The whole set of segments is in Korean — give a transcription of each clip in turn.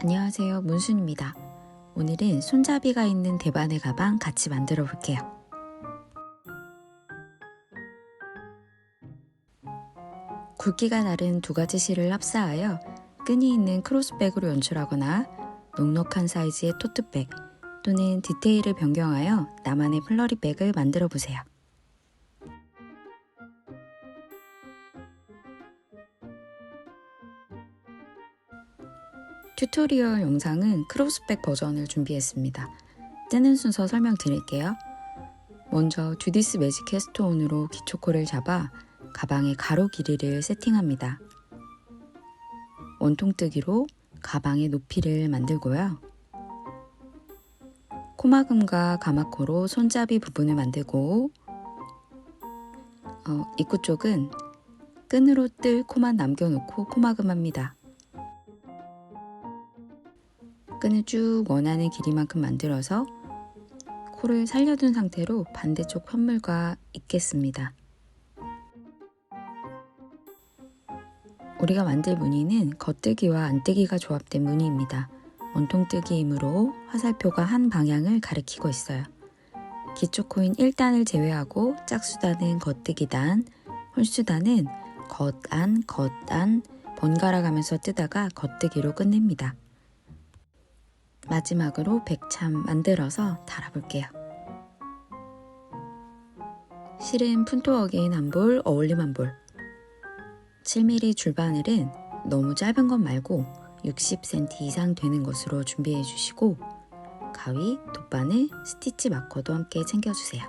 안녕하세요, 문순입니다. 오늘은 손잡이가 있는 대바네 가방 같이 만들어 볼게요. 굵기가 다른 두 가지 실을 합사하여 끈이 있는 크로스백으로 연출하거나 넉넉한 사이즈의 토트백 또는 디테일을 변경하여 나만의 플러리백을 만들어 보세요. 튜토리얼 영상은 크로스백 버전을 준비했습니다. 뜨는 순서 설명드릴게요. 먼저 주디스 매직 캐스트온으로 기초코를 잡아 가방의 가로 길이를 세팅합니다. 원통뜨기로 가방의 높이를 만들고요. 코막음과 가마코로 손잡이 부분을 만들고 입구 쪽은 끈으로 뜰 코만 남겨놓고 코막음합니다. 끈을 쭉 원하는 길이만큼 만들어서 코를 살려둔 상태로 반대쪽 편물과 잇겠습니다. 우리가 만들 무늬는 겉뜨기와 안뜨기가 조합된 무늬입니다. 원통뜨기이므로 화살표가 한 방향을 가리키고 있어요. 기초코인 1단을 제외하고 짝수단은 겉뜨기단, 홀수단은 겉안, 겉안 번갈아 가면서 뜨다가 겉뜨기로 끝냅니다. 마지막으로 백참 만들어서 달아볼게요. 실은 푼토 어게인 한 볼, 어울림 한 볼. 7mm 줄바늘은 너무 짧은 것 말고 60cm 이상 되는 것으로 준비해 주시고 가위, 돗바늘, 스티치 마커도 함께 챙겨주세요.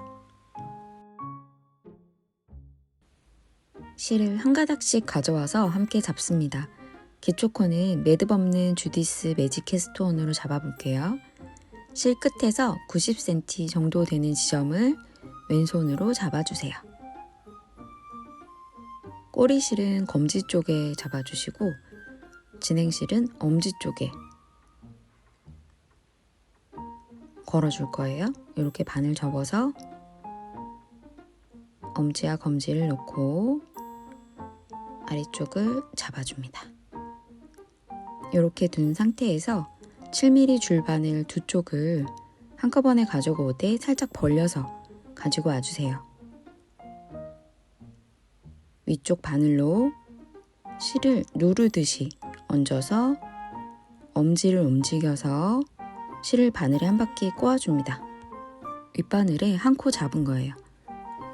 실을 한 가닥씩 가져와서 함께 잡습니다. 기초코는 매듭 없는 주디스 매직 캐스트온으로 잡아볼게요. 실 끝에서 90cm 정도 되는 지점을 왼손으로 잡아주세요. 꼬리실은 검지 쪽에 잡아주시고 진행실은 엄지 쪽에 걸어줄 거예요. 이렇게 바늘 접어서 엄지와 검지를 놓고 아래쪽을 잡아줍니다. 이렇게 둔 상태에서 7mm 줄바늘 두 쪽을 한꺼번에 가지고 오되 살짝 벌려서 가지고 와주세요. 위쪽 바늘로 실을 누르듯이 얹어서 엄지를 움직여서 실을 바늘에 한 바퀴 꼬아줍니다. 윗바늘에 한 코 잡은 거예요.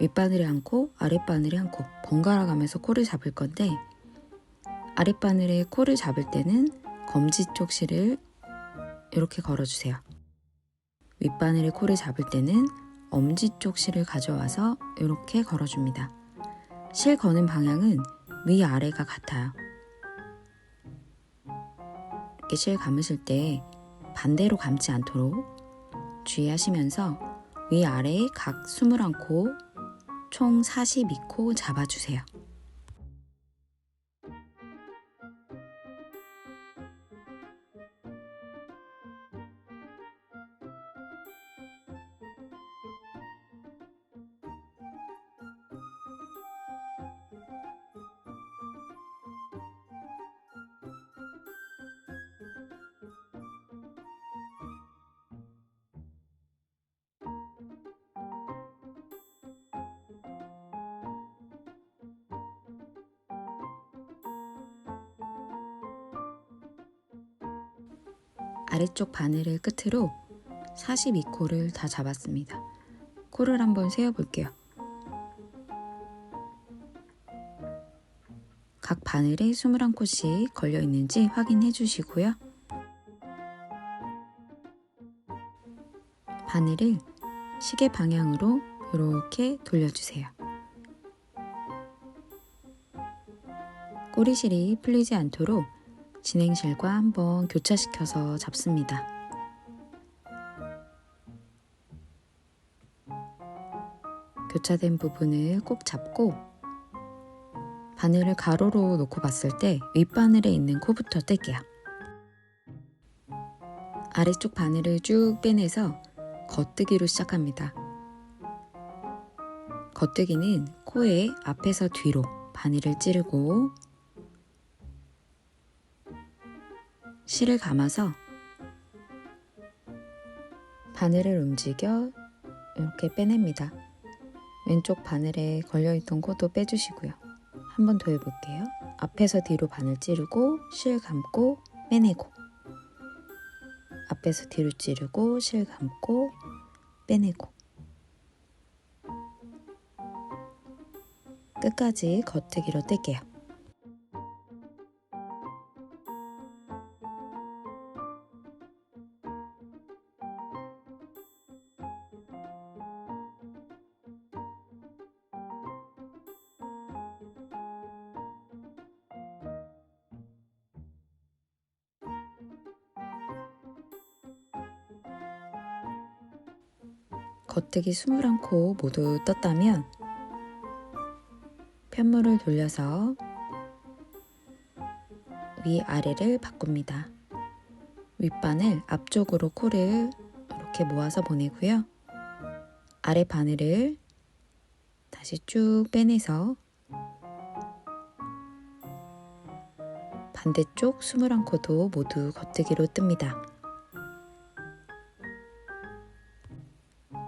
윗바늘에 한 코, 아랫바늘에 한 코 번갈아 가면서 코를 잡을 건데 아랫바늘에 코를 잡을 때는 검지 쪽 실을 이렇게 걸어주세요. 윗바늘에 코를 잡을 때는 엄지 쪽 실을 가져와서 이렇게 걸어줍니다. 실 거는 방향은 위아래가 같아요. 이렇게 실 감으실 때 반대로 감지 않도록 주의하시면서 위아래에 각 21코, 총 42코 잡아주세요. 아래쪽 바늘을 끝으로 42코를 다 잡았습니다. 코를 한번 세어볼게요. 각 바늘에 21코씩 걸려있는지 확인해 주시고요. 바늘을 시계 방향으로 이렇게 돌려주세요. 꼬리실이 풀리지 않도록 진행실과 한번 교차시켜서 잡습니다. 교차된 부분을 꼭 잡고 바늘을 가로로 놓고 봤을 때 윗바늘에 있는 코부터 뗄게요. 아래쪽 바늘을 쭉 빼내서 겉뜨기로 시작합니다. 겉뜨기는 코에 앞에서 뒤로 바늘을 찌르고 실을 감아서 바늘을 움직여 이렇게 빼냅니다. 왼쪽 바늘에 걸려있던 코도 빼주시고요. 한 번 더 해볼게요. 앞에서 뒤로 바늘 찌르고 실 감고 빼내고, 앞에서 뒤로 찌르고 실 감고 빼내고, 끝까지 겉뜨기로 뜰게요. 겉뜨기 21코 모두 떴다면 편물을 돌려서 위아래를 바꿉니다. 윗바늘 앞쪽으로 코를 이렇게 모아서 보내고요. 아래 바늘을 다시 쭉 빼내서 반대쪽 21코도 모두 겉뜨기로 뜹니다.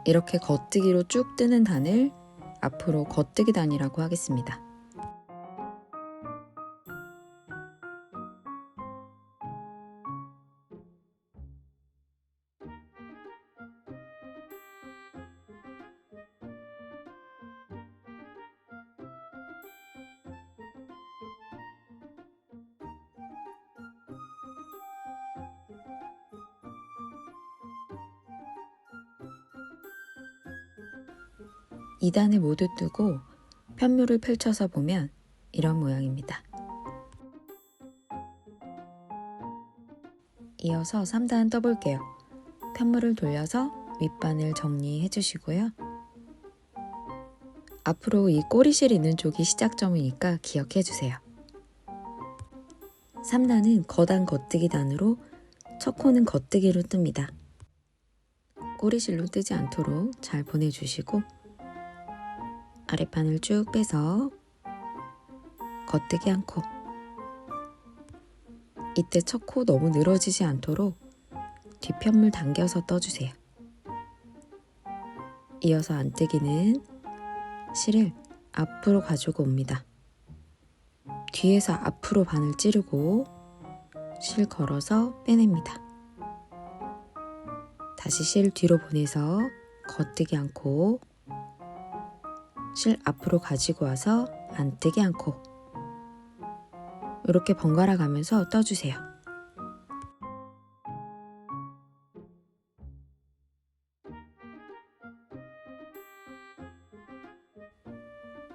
이렇게 겉뜨기로 쭉 뜨는 단을 앞으로 겉뜨기 단이라고 하겠습니다. 이 단을 모두 뜨고 편물을 펼쳐서 보면 이런 모양입니다. 이어서 3단 떠볼게요. 편물을 돌려서 윗바늘 정리해 주시고요. 앞으로 이 꼬리실 있는 쪽이 시작점이니까 기억해 주세요. 3단은 거단 겉뜨기 단으로 첫 코는 겉뜨기로 뜹니다. 꼬리실로 뜨지 않도록 잘 보내주시고 아랫판을 쭉 빼서 겉뜨기 한 코. 이때 첫 코 너무 늘어지지 않도록 뒷편물 당겨서 떠주세요. 이어서 안뜨기는 실을 앞으로 가지고 옵니다. 뒤에서 앞으로 바늘 찌르고 실 걸어서 빼냅니다. 다시 실 뒤로 보내서 겉뜨기 한 코, 실 앞으로 가지고 와서 안뜨기 한 코, 이렇게 번갈아 가면서 떠주세요.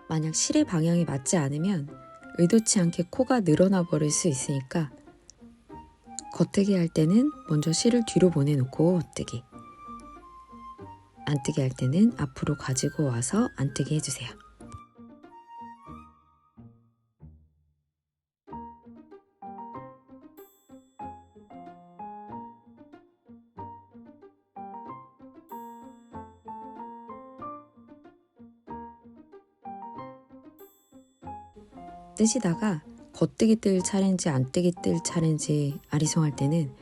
만약 실의 방향이 맞지 않으면 의도치 않게 코가 늘어나 버릴 수 있으니까 겉뜨기 할 때는 먼저 실을 뒤로 보내놓고 겉뜨기, 안뜨기 할 때는 앞으로 가지고 와서 안뜨기 해주세요. 뜨시다가 겉뜨기 뜰 차례인지 안뜨기 뜰 차례인지 아리송할 때는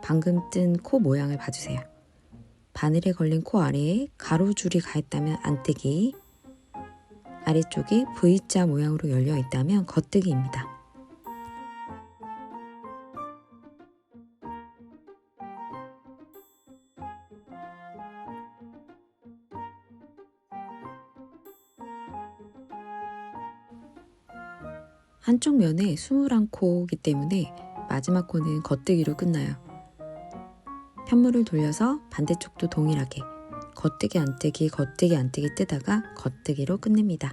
방금 뜬 코 모양을 봐주세요. 바늘에 걸린 코 아래에 가로줄이 가 있다면 안뜨기, 아래쪽이 V자 모양으로 열려 있다면 겉뜨기입니다. 한쪽 면에 21코이기 때문에 마지막 코는 겉뜨기로 끝나요. 편물을 돌려서 반대쪽도 동일하게 겉뜨기 안뜨기 겉뜨기 안뜨기 뜨다가 겉뜨기로 끝냅니다.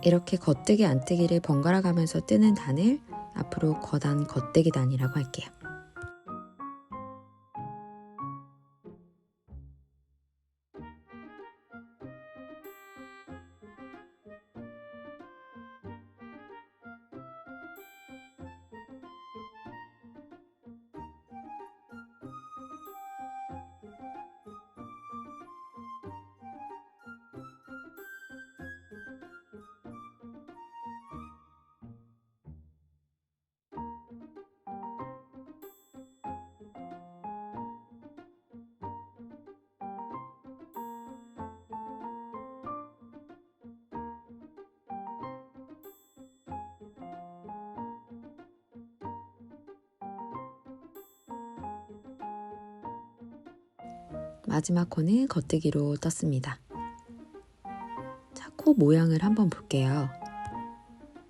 이렇게 겉뜨기 안뜨기를 번갈아 가면서 뜨는 단을 앞으로 거단 겉뜨기 단이라고 할게요. 마지막 코는 겉뜨기로 떴습니다. 자, 코 모양을 한번 볼게요.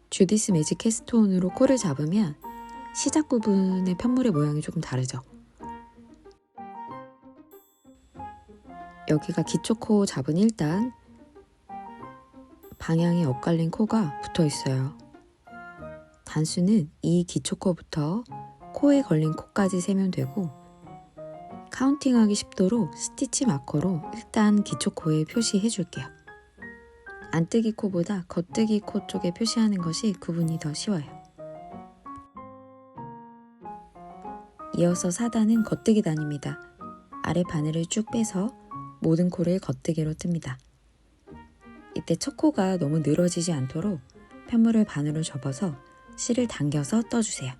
주디스 매직 캐스톤으로 코를 잡으면 시작 부분의 편물의 모양이 조금 다르죠. 여기가 기초 코 잡은 1단, 방향이 엇갈린 코가 붙어 있어요. 단수는 이 기초 코부터 코에 걸린 코까지 세면 되고, 카운팅하기 쉽도록 스티치 마커로 일단 기초 코에 표시해 줄게요. 안뜨기 코보다 겉뜨기 코 쪽에 표시하는 것이 구분이 더 쉬워요. 이어서 4단은 겉뜨기 단입니다. 아래 바늘을 쭉 빼서 모든 코를 겉뜨기로 뜹니다. 이때 첫 코가 너무 늘어지지 않도록 편물을 반으로 접어서 실을 당겨서 떠주세요.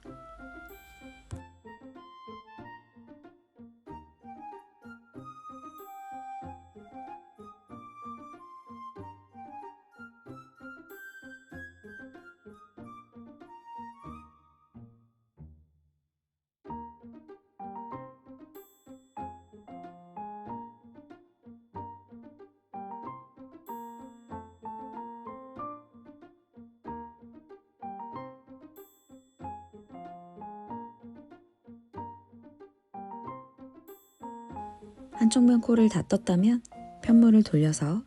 한쪽 면 코를 다 떴다면 편물을 돌려서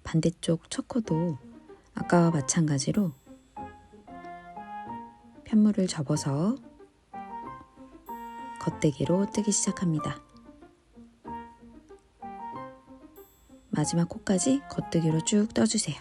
반대쪽 첫 코도 아까와 마찬가지로 편물을 접어서 겉뜨기로 뜨기 시작합니다. 마지막 코까지 겉뜨기로 쭉 떠주세요.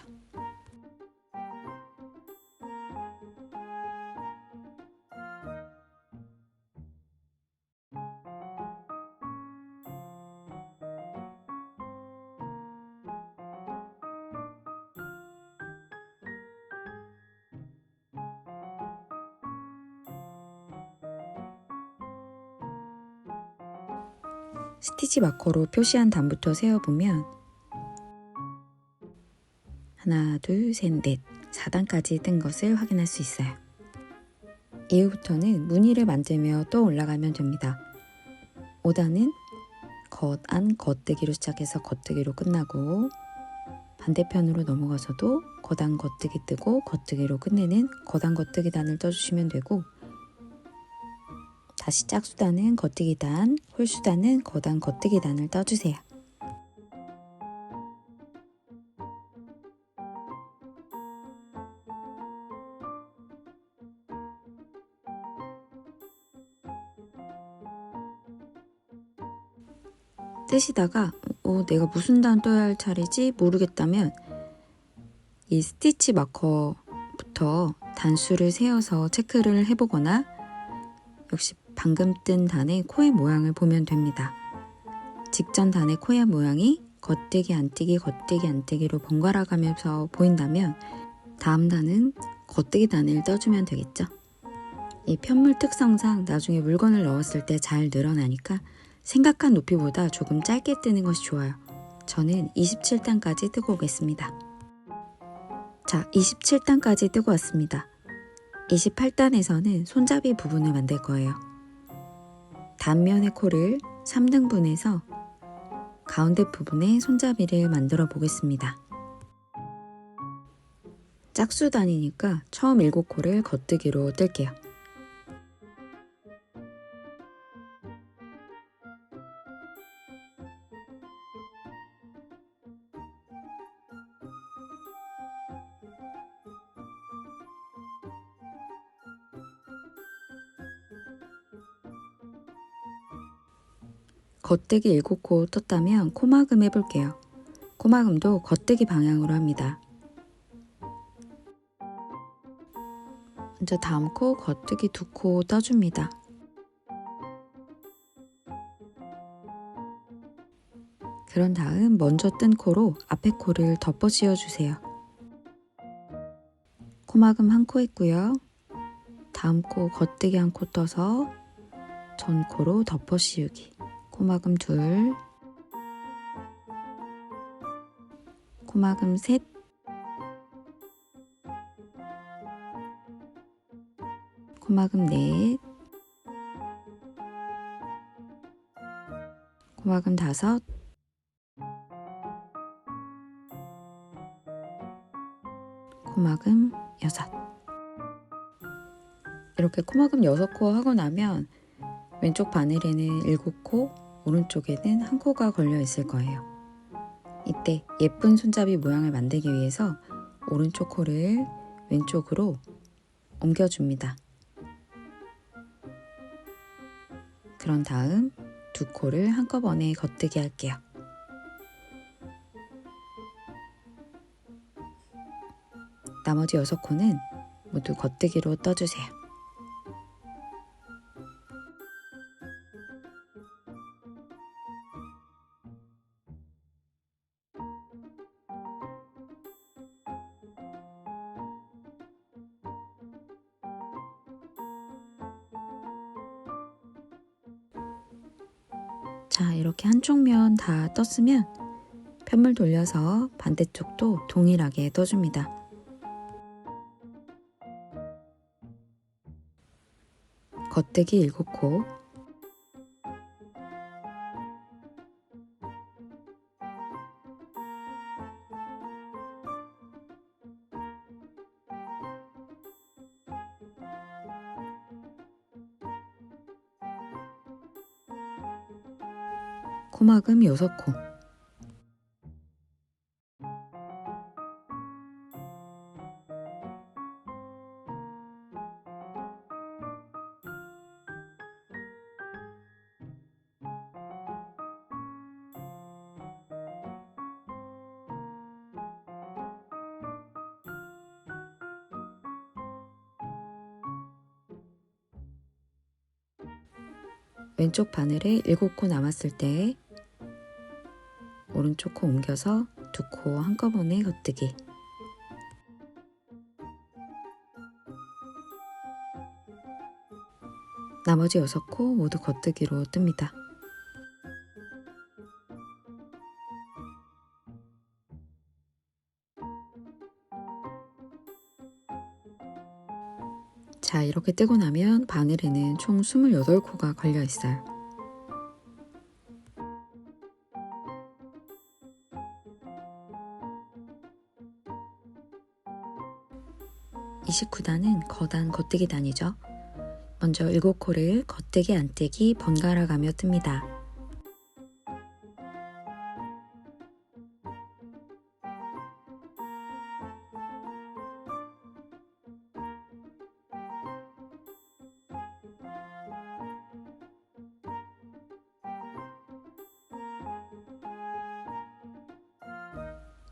스티치 마커로 표시한 단부터 세어보면 하나, 둘, 셋, 넷, 4단까지 뜬 것을 확인할 수 있어요. 이후부터는 무늬를 만들며 또 올라가면 됩니다. 5단은 겉, 안, 겉뜨기로 시작해서 겉뜨기로 끝나고, 반대편으로 넘어가서도 겉안 겉뜨기 뜨고 겉뜨기로 끝내는 겉안 겉뜨기 단을 떠주시면 되고, 다시 짝수단은 겉뜨기 단, 홀수단은 겉안 겉뜨기 단을 떠주세요. 뜨시다가 내가 무슨 단 떠야 할 차례지 모르겠다면 이 스티치 마커부터 단수를 세어서 체크를 해보거나, 역시 방금 뜬 단의 코의 모양을 보면 됩니다. 직전 단의 코의 모양이 겉뜨기 안뜨기 겉뜨기 안뜨기로 번갈아 가면서 보인다면 다음 단은 겉뜨기 단을 떠주면 되겠죠. 이 편물 특성상 나중에 물건을 넣었을 때 잘 늘어나니까 생각한 높이보다 조금 짧게 뜨는 것이 좋아요. 저는 27단까지 뜨고 오겠습니다. 자, 27단까지 뜨고 왔습니다. 28단에서는 손잡이 부분을 만들 거예요. 단면의 코를 3등분해서 가운데 부분에 손잡이를 만들어 보겠습니다. 짝수단이니까 처음 7코를 겉뜨기로 뜰게요. 겉뜨기 7코 떴다면 코막음 해볼게요. 코막음도 겉뜨기 방향으로 합니다. 먼저 다음 코 겉뜨기 2코 떠줍니다. 그런 다음 먼저 뜬 코로 앞에 코를 덮어 씌워주세요. 코막음 1코 했고요. 다음 코 겉뜨기 1코 떠서 전 코로 덮어 씌우기. 코막음 2, 코막음 3, 코막음 4, 코막음 5, 코막음 6. 이렇게 코막음 6코 하고 나면 왼쪽 바늘에는 7코, 오른쪽에는 1코가 걸려 있을 거예요. 이때 예쁜 손잡이 모양을 만들기 위해서 오른쪽 코를 왼쪽으로 옮겨줍니다. 그런 다음 2코를 한꺼번에 겉뜨기 할게요. 나머지 6코는 모두 겉뜨기로 떠주세요. 자, 이렇게 한쪽 면 다 떴으면 편물 돌려서 반대쪽도 동일하게 떠줍니다. 겉뜨기 7코, 코막음 6코, 왼쪽 바늘에 7코 남았을 때 오른쪽 코 옮겨서 2코 한꺼번에 겉뜨기. 나머지 6코 모두 겉뜨기로 뜹니다. 자, 이렇게 뜨고 나면 바늘에는 총 28코가 걸려 있어요. 이 식구단은 거단 겉뜨기 단이죠. 먼저 7코를 겉뜨기 안뜨기 번갈아 가며 뜹니다.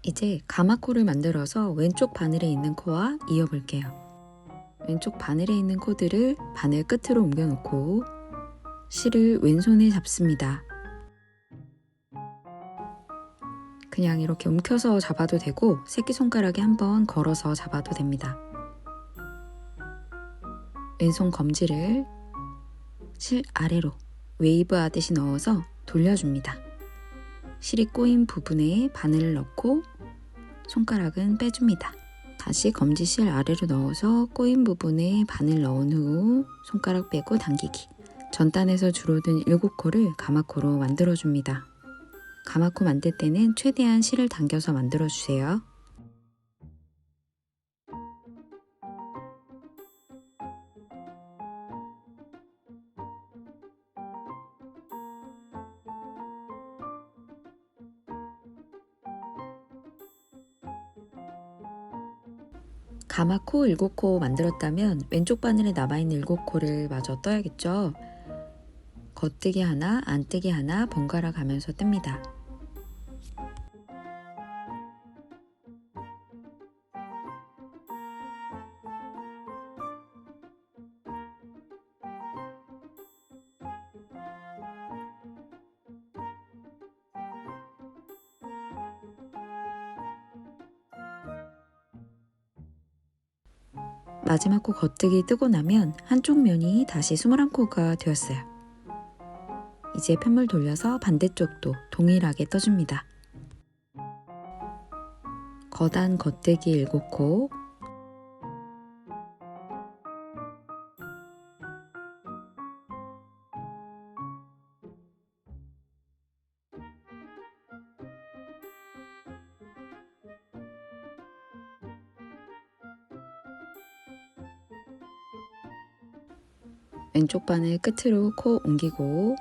이제 가마코를 만들어서 왼쪽 바늘에 있는 코와 이어볼게요. 왼쪽 바늘에 있는 코들을 바늘 끝으로 옮겨놓고 실을 왼손에 잡습니다. 그냥 이렇게 움켜서 잡아도 되고 새끼손가락에 한번 걸어서 잡아도 됩니다. 왼손 검지를 실 아래로 웨이브 하듯이 넣어서 돌려줍니다. 실이 꼬인 부분에 바늘을 넣고 손가락은 빼줍니다. 다시 검지실 아래로 넣어서 꼬인 부분에 바늘 넣은 후 손가락 빼고 당기기. 전단에서 줄어든 7코를 가마코로 만들어줍니다. 가마코 만들 때는 최대한 실을 당겨서 만들어주세요. 가마코 7코 만들었다면 왼쪽 바늘에 남아있는 7코를 마저 떠야겠죠. 겉뜨기 하나, 안뜨기 하나 번갈아 가면서 뜹니다. 마지막 코 겉뜨기 뜨고 나면 한쪽 면이 다시 21코가 되었어요. 이제 편물 돌려서 반대쪽도 동일하게 떠줍니다. 거단 겉뜨기 7코, 왼쪽 바늘 끝으로 코 옮기고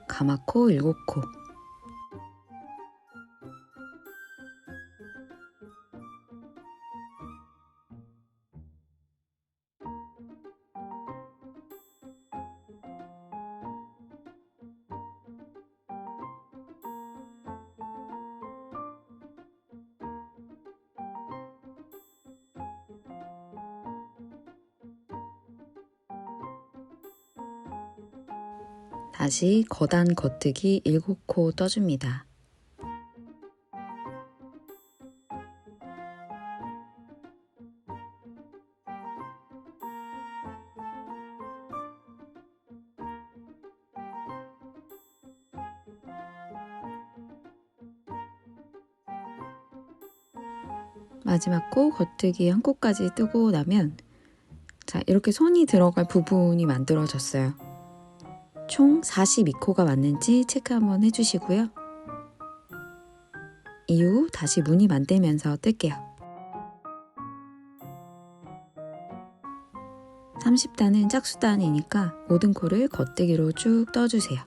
가마코 7코. 다시 거단 겉뜨기 7코 떠줍니다. 마지막 코 겉뜨기 한 코까지 뜨고 나면 자, 이렇게 손이 들어갈 부분이 만들어졌어요. 총 42코가 맞는지 체크 한번 해주시고요. 이후 다시 무늬 만들면서 뜰게요. 30단은 짝수단이니까 모든 코를 겉뜨기로 쭉 떠주세요.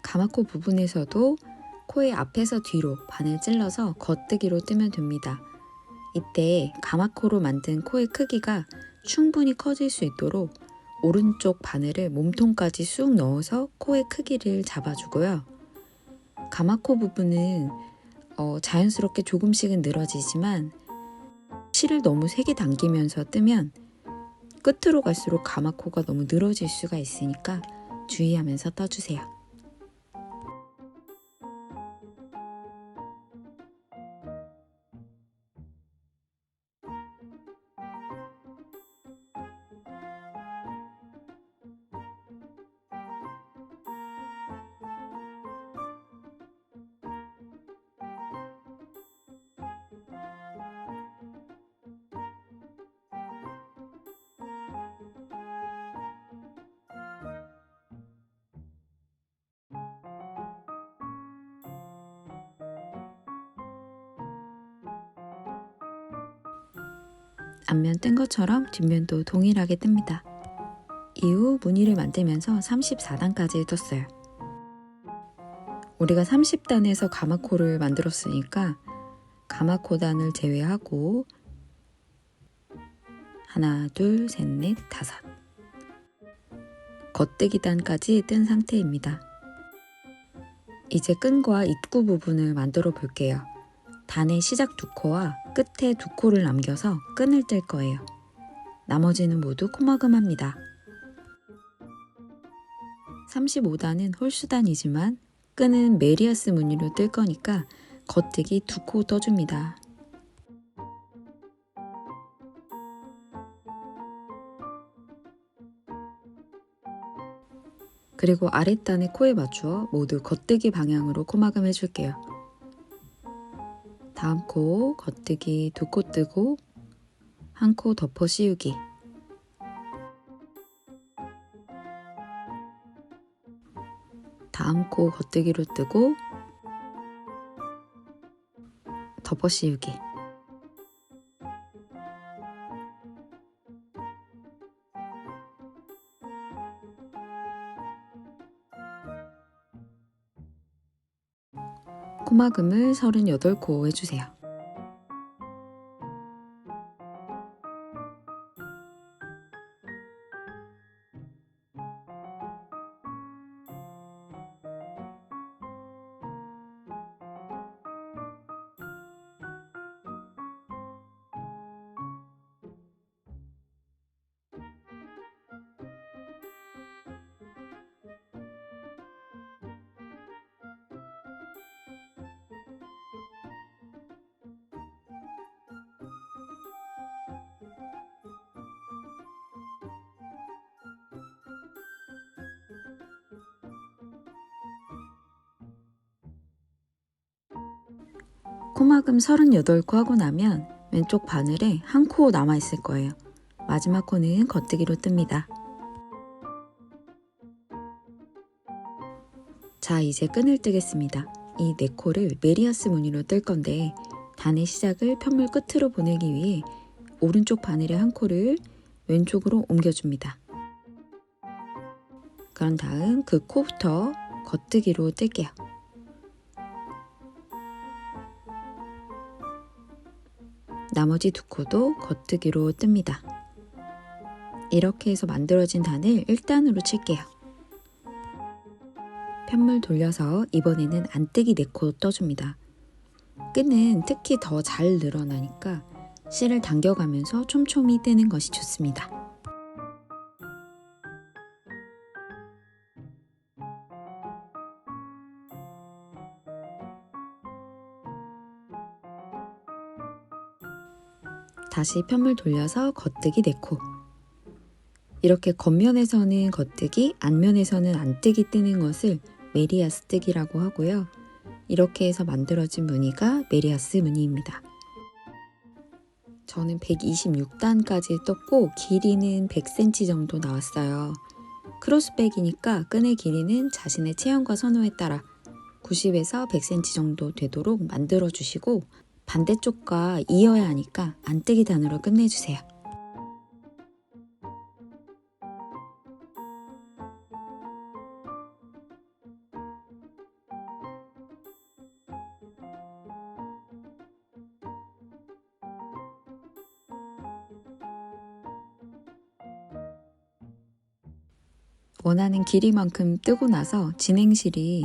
가마코 부분에서도 코의 앞에서 뒤로 바늘 찔러서 겉뜨기로 뜨면 됩니다. 이때 가마코로 만든 코의 크기가 충분히 커질 수 있도록 오른쪽 바늘을 몸통까지 쑥 넣어서 코의 크기를 잡아주고요. 가마코 부분은 자연스럽게 조금씩은 늘어지지만 실을 너무 세게 당기면서 뜨면 끝으로 갈수록 가마코가 너무 늘어질 수가 있으니까 주의하면서 떠주세요. 앞면 뜬 것처럼 뒷면도 동일하게 뜹니다. 이후 무늬를 만들면서 34단까지 떴어요. 우리가 30단에서 가마코를 만들었으니까 가마코단을 제외하고 하나, 둘, 셋, 넷, 다섯 겉뜨기단까지 뜬 상태입니다. 이제 끈과 입구 부분을 만들어 볼게요. 단의 시작 2코와 끝에 2코를 남겨서 끈을 뜰 거예요. 나머지는 모두 코마금합니다. 35단은 홀수단이지만 끈은 메리아스 무늬로 뜰 거니까 겉뜨기 2코 떠줍니다. 그리고 아랫단의 코에 맞추어 모두 겉뜨기 방향으로 코마금 해줄게요. 다음 코 겉뜨기 2코 뜨고 한 코 덮어 씌우기. 다음 코 겉뜨기로 뜨고 덮어 씌우기. 코마금을 38코 해주세요. 코마금 38코 하고 나면 왼쪽 바늘에 한 코 남아있을 거예요. 마지막 코는 겉뜨기로 뜹니다. 자, 이제 끈을 뜨겠습니다. 이 4코를 메리아스 무늬로 뜰 건데 단의 시작을 편물 끝으로 보내기 위해 오른쪽 바늘의 한 코를 왼쪽으로 옮겨줍니다. 그런 다음 그 코부터 겉뜨기로 뜰게요. 나머지 2코도 겉뜨기로 뜹니다. 이렇게 해서 만들어진 단을 1단으로 칠게요. 편물 돌려서 이번에는 안뜨기 4코 떠줍니다. 끈은 특히 더 잘 늘어나니까 실을 당겨가면서 촘촘히 뜨는 것이 좋습니다. 다시 편물 돌려서 겉뜨기 4코. 이렇게 겉면에서는 겉뜨기, 앞면에서는 안뜨기 뜨는 것을 메리아스 뜨기라고 하고요. 이렇게 해서 만들어진 무늬가 메리아스 무늬입니다. 저는 126단까지 떴고 길이는 100cm 정도 나왔어요. 크로스백이니까 끈의 길이는 자신의 체형과 선호에 따라 90에서 100cm 정도 되도록 만들어 주시고 반대쪽과 이어야 하니까 안뜨기 단으로 끝내주세요. 원하는 길이만큼 뜨고 나서 진행실이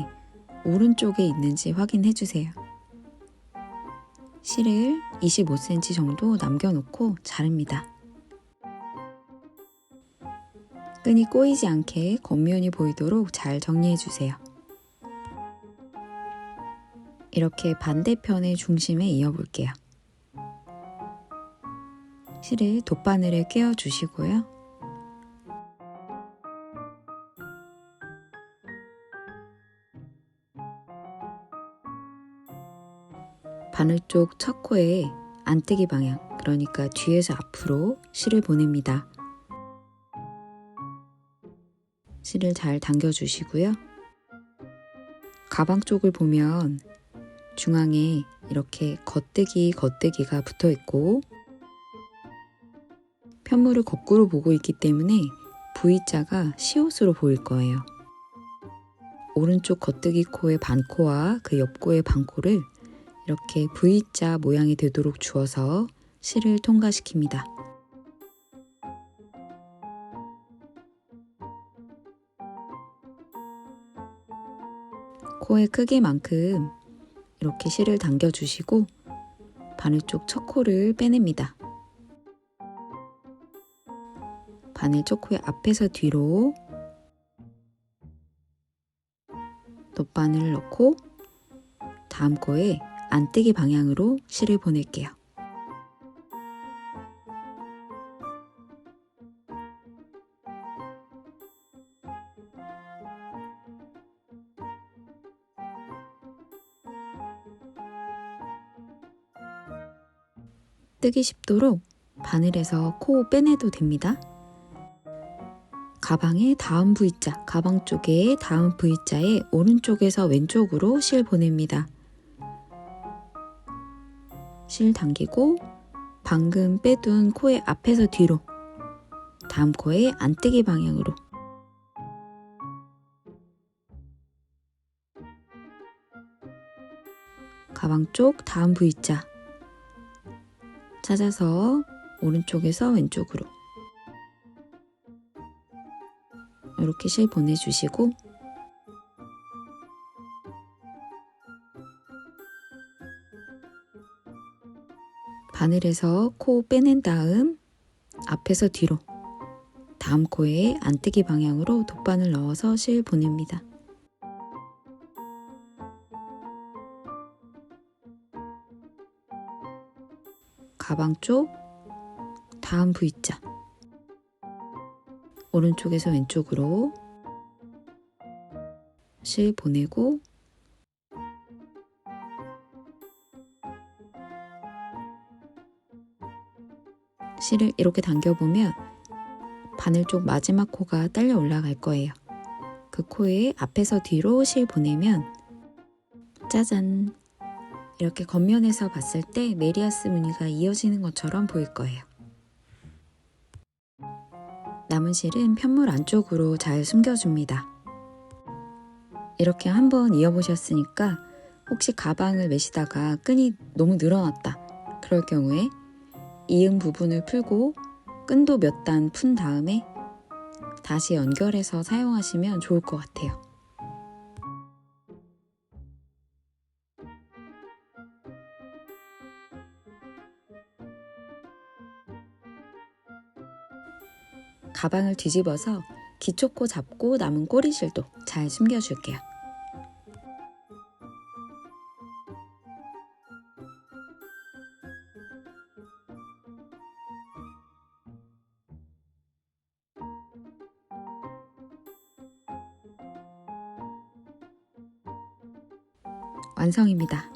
오른쪽에 있는지 확인해 주세요. 실을 25cm 정도 남겨놓고 자릅니다. 끈이 꼬이지 않게 겉면이 보이도록 잘 정리해 주세요. 이렇게 반대편의 중심에 이어볼게요. 실을 돗바늘에 꿰어 주시고요. 바늘 쪽 첫 코에 안뜨기 방향, 그러니까 뒤에서 앞으로 실을 보냅니다. 실을 잘 당겨주시고요. 가방 쪽을 보면 중앙에 이렇게 겉뜨기가 붙어 있고 편물을 거꾸로 보고 있기 때문에 V자가 시옷으로 보일 거예요. 오른쪽 겉뜨기 코의 반코와 그 옆코의 반코를 이렇게 V자 모양이 되도록 주어서 실을 통과시킵니다. 코의 크기만큼 이렇게 실을 당겨주시고 바늘 쪽 첫 코를 빼냅니다. 바늘 첫 코의 앞에서 뒤로 돗바늘을 넣고 다음 코에 안뜨기 방향으로 실을 보낼게요. 뜨기 쉽도록 바늘에서 코 빼내도 됩니다. 가방의 다음 V자, 가방 쪽에 다음 V자에 오른쪽에서 왼쪽으로 실 보냅니다. 실 당기고 방금 빼둔 코의 앞에서 뒤로 다음 코의 안뜨기 방향으로 가방 쪽 다음 V자 찾아서 오른쪽에서 왼쪽으로 이렇게 실 보내주시고 바늘에서 코 빼낸 다음 앞에서 뒤로 다음 코에 안뜨기 방향으로 돗바늘 넣어서 실 보냅니다. 가방 쪽 다음 V자 오른쪽에서 왼쪽으로 실 보내고 실을 이렇게 당겨보면 바늘 쪽 마지막 코가 딸려 올라갈 거예요. 그 코에 앞에서 뒤로 실 보내면 짜잔! 이렇게 겉면에서 봤을 때 메리아스 무늬가 이어지는 것처럼 보일 거예요. 남은 실은 편물 안쪽으로 잘 숨겨줍니다. 이렇게 한번 이어보셨으니까 혹시 가방을 매시다가 끈이 너무 늘어났다. 그럴 경우에 이음 부분을 풀고 끈도 몇 단 푼 다음에 다시 연결해서 사용하시면 좋을 것 같아요. 가방을 뒤집어서 기초코 잡고 남은 꼬리실도 잘 숨겨줄게요. 완성입니다.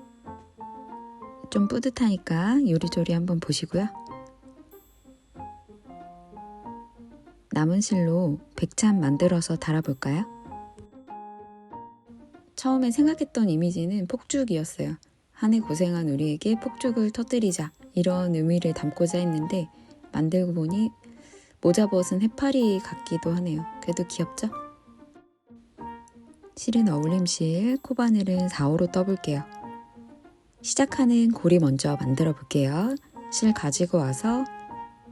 좀 뿌듯하니까 요리조리 한번 보시고요. 남은 실로 백찬 만들어서 달아볼까요? 처음에 생각했던 이미지는 폭죽이었어요. 한 해 고생한 우리에게 폭죽을 터뜨리자 이런 의미를 담고자 했는데 만들고 보니 모자 벗은 해파리 같기도 하네요. 그래도 귀엽죠? 실은 어울림실, 코바늘은 4호로 떠볼게요. 시작하는 고리 먼저 만들어 볼게요. 실 가지고 와서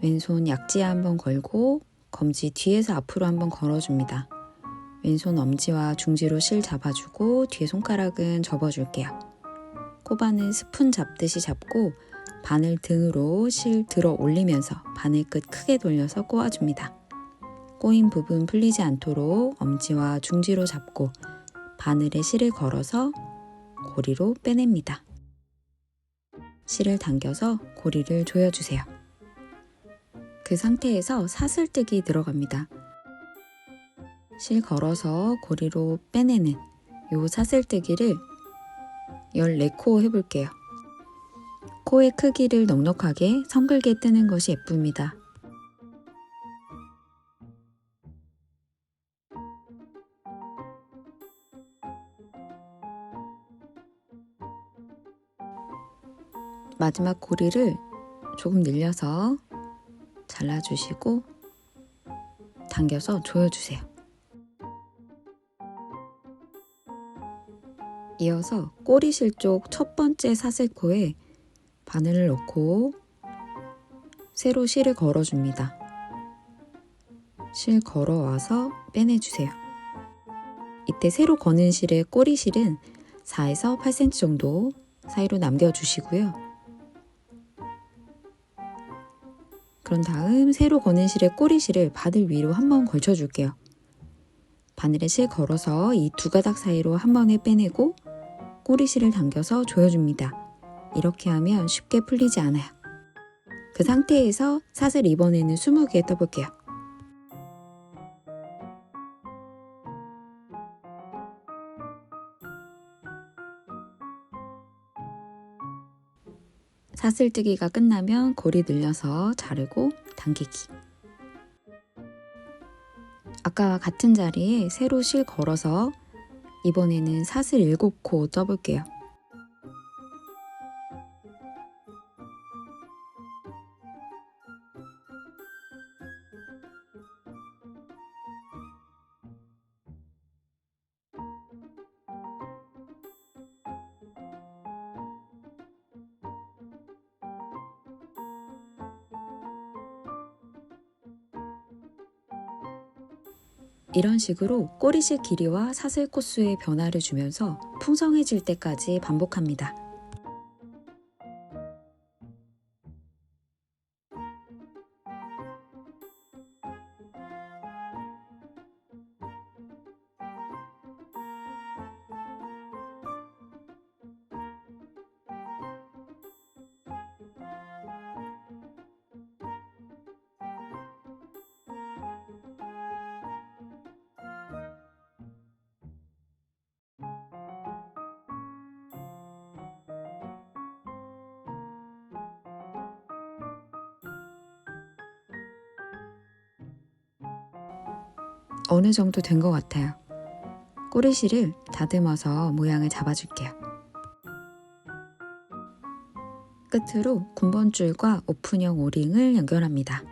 왼손 약지에 한번 걸고 검지 뒤에서 앞으로 한번 걸어줍니다. 왼손 엄지와 중지로 실 잡아주고 뒤에 손가락은 접어줄게요. 코바늘 스푼 잡듯이 잡고 바늘 등으로 실 들어 올리면서 바늘 끝 크게 돌려서 꼬아줍니다. 꼬인 부분 풀리지 않도록 엄지와 중지로 잡고 바늘에 실을 걸어서 고리로 빼냅니다. 실을 당겨서 고리를 조여주세요. 그 상태에서 사슬뜨기 들어갑니다. 실 걸어서 고리로 빼내는 요 사슬뜨기를 14코 해볼게요. 코의 크기를 넉넉하게 성글게 뜨는 것이 예쁩니다. 마지막 고리를 조금 늘려서 잘라주시고 당겨서 조여주세요. 이어서 꼬리실 쪽 첫 번째 사슬코에 바늘을 넣고 세로 실을 걸어줍니다. 실 걸어와서 빼내주세요. 이때 세로 거는 실의 꼬리실은 4에서 8cm 정도 사이로 남겨주시고요. 그런 다음 세로 거는 실의 꼬리실을 바늘 위로 한번 걸쳐줄게요. 바늘에 실 걸어서 이 두 가닥 사이로 한 번에 빼내고 꼬리실을 당겨서 조여줍니다. 이렇게 하면 쉽게 풀리지 않아요. 그 상태에서 사슬 이번에는 20개 떠볼게요. 사슬뜨기가 끝나면 고리 늘려서 자르고 당기기. 아까와 같은 자리에 세로 실 걸어서 이번에는 사슬 7코 떠볼게요. 이런 식으로 꼬리실 길이와 사슬 코수의 변화를 주면서 풍성해질 때까지 반복합니다. 어느 정도 된 것 같아요. 꼬리실을 다듬어서 모양을 잡아줄게요. 끝으로 군번줄과 오픈형 오링을 연결합니다.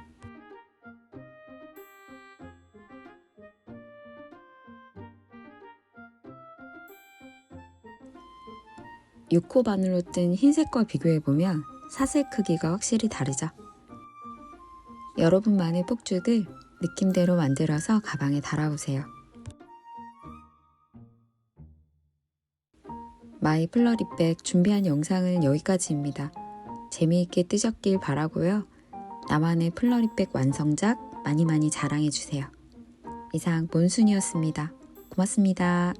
6호 바늘로 뜬 흰색과 비교해보면 사슬 크기가 확실히 다르죠? 여러분만의 폭죽을 느낌대로 만들어서 가방에 달아보세요. 마이 플러리백 준비한 영상은 여기까지입니다. 재미있게 뜨셨길 바라고요. 나만의 플러리백 완성작 많이 자랑해주세요. 이상 몬순이었습니다. 고맙습니다.